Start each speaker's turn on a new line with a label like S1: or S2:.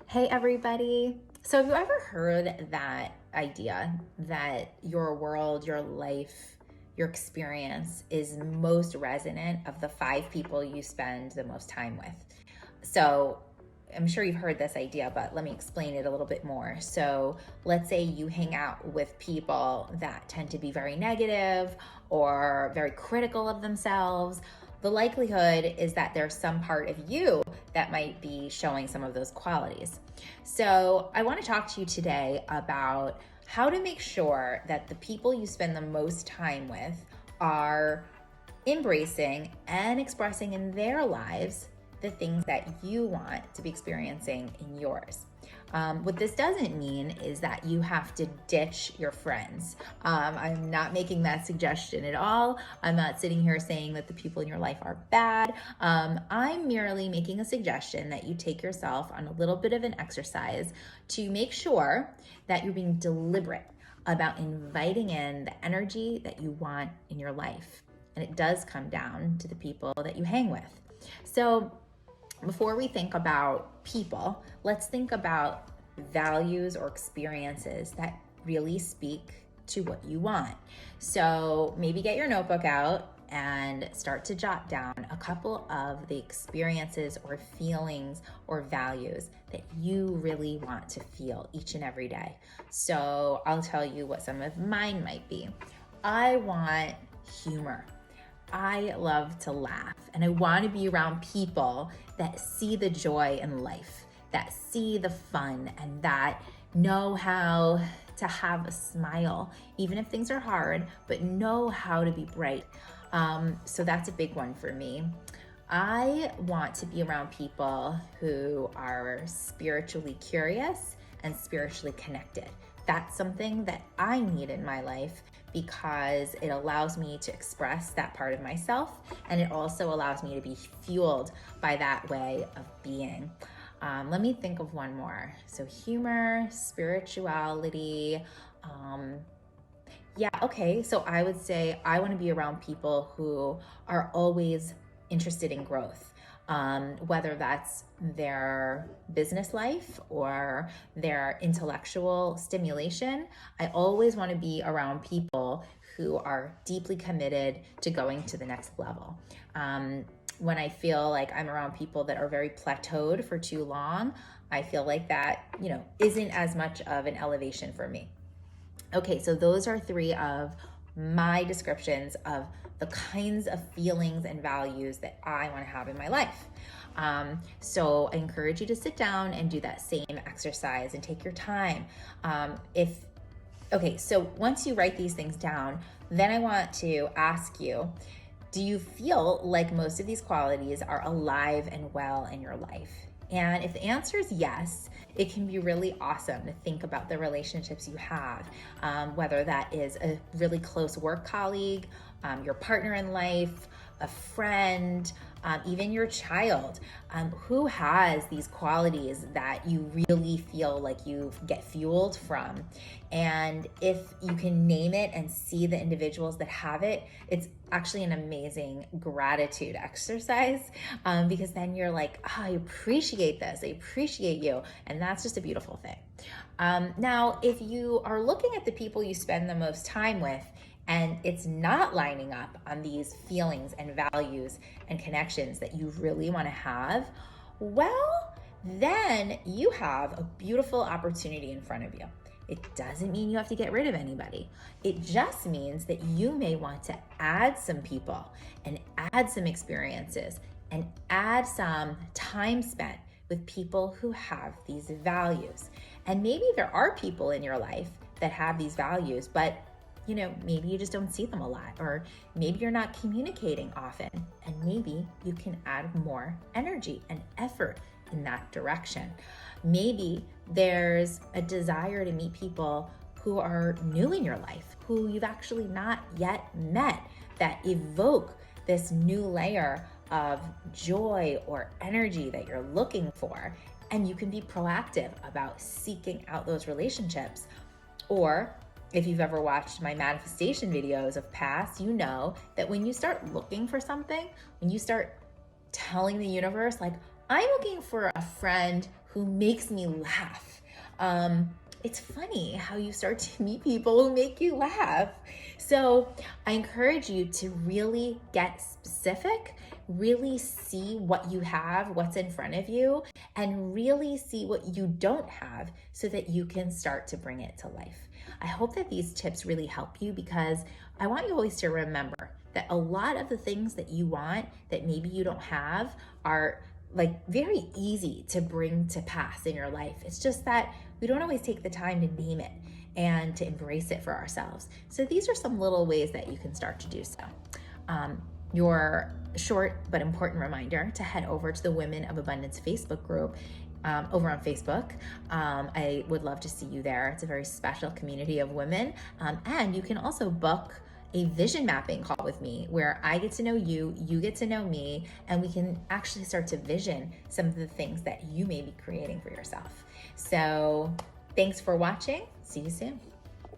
S1: Hey everybody. So have you ever heard that idea that your world, your life, your experience is most resonant of the five people you spend the most time with? So I'm sure you've heard this idea, but let me explain it a little bit more. So let's say you hang out with people that tend to be very negative or very critical of themselves. The likelihood is that there's some part of you that might be showing some of those qualities. So I want to talk to you today about how to make sure that the people you spend the most time with are embracing and expressing in their lives the things that you want to be experiencing in yours. What this doesn't mean is that you have to ditch your friends. I'm not making that suggestion at all. I'm not sitting here saying that the people in your life are bad. I'm merely making a suggestion that you take yourself on a little bit of an exercise to make sure that you're being deliberate about inviting in the energy that you want in your life. And it does come down to the people that you hang with. So before we think about people, let's think about values or experiences that really speak to what you want. So maybe get your notebook out and start to jot down a couple of the experiences or feelings or values that you really want to feel each and every day. So I'll tell you what some of mine might be. I want humor. I love to laugh, and I want to be around people that see the joy in life, that see the fun, and that know how to have a smile, even if things are hard, but know how to be bright. So that's a big one for me. I want to be around people who are spiritually curious and spiritually connected. That's something that I need in my life because it allows me to express that part of myself, and it also allows me to be fueled by that way of being. Let me think of one more. So humor, spirituality. Okay. So I would say I want to be around people who are always interested in growth. Whether that's their business life or their intellectual stimulation. I always want to be around people who are deeply committed to going to the next level. When I feel like I'm around people that are very plateaued for too long, I feel like that, isn't as much of an elevation for me. Okay, so those are three of my descriptions of the kinds of feelings and values that I want to have in my life. So I encourage you to sit down and do that same exercise and take your time. So once you write these things down, then I want to ask you, do you feel like most of these qualities are alive and well in your life? And if the answer is yes, it can be really awesome to think about the relationships you have, whether that is a really close work colleague, your partner in life, a friend, even your child, who has these qualities that you really feel like you get fueled from. And if you can name it and see the individuals that have it, it's actually an amazing gratitude exercise, because then you're like, I appreciate this, I appreciate you. And that's just a beautiful thing. Now, if you are looking at the people you spend the most time with, and it's not lining up on these feelings and values and connections that you really want to have, well, then you have a beautiful opportunity in front of you. It doesn't mean you have to get rid of anybody. It just means that you may want to add some people and add some experiences and add some time spent with people who have these values. And maybe there are people in your life that have these values, but maybe you just don't see them a lot, or maybe you're not communicating often, and maybe you can add more energy and effort in that direction. Maybe there's a desire to meet people who are new in your life, who you've actually not yet met, that evoke this new layer of joy or energy that you're looking for. And you can be proactive about seeking out those relationships. Or if you've ever watched my manifestation videos of past, you know that when you start looking for something, when you start telling the universe, like, I'm looking for a friend who makes me laugh. It's funny how you start to meet people who make you laugh. So I encourage you to really get specific, really see what you have, what's in front of you, and really see what you don't have so that you can start to bring it to life. I hope that these tips really help you, because I want you always to remember that a lot of the things that you want that maybe you don't have are like very easy to bring to pass in your life. It's just that we don't always take the time to name it and to embrace it for ourselves. So these are some little ways that you can start to do so. Your short but important reminder to head over to the Women of Abundance Facebook group over on Facebook. I would love to see you there. It's a very special community of women. And you can also book a vision mapping call with me where I get to know you, you get to know me, and we can actually start to vision some of the things that you may be creating for yourself. So thanks for watching. See you soon.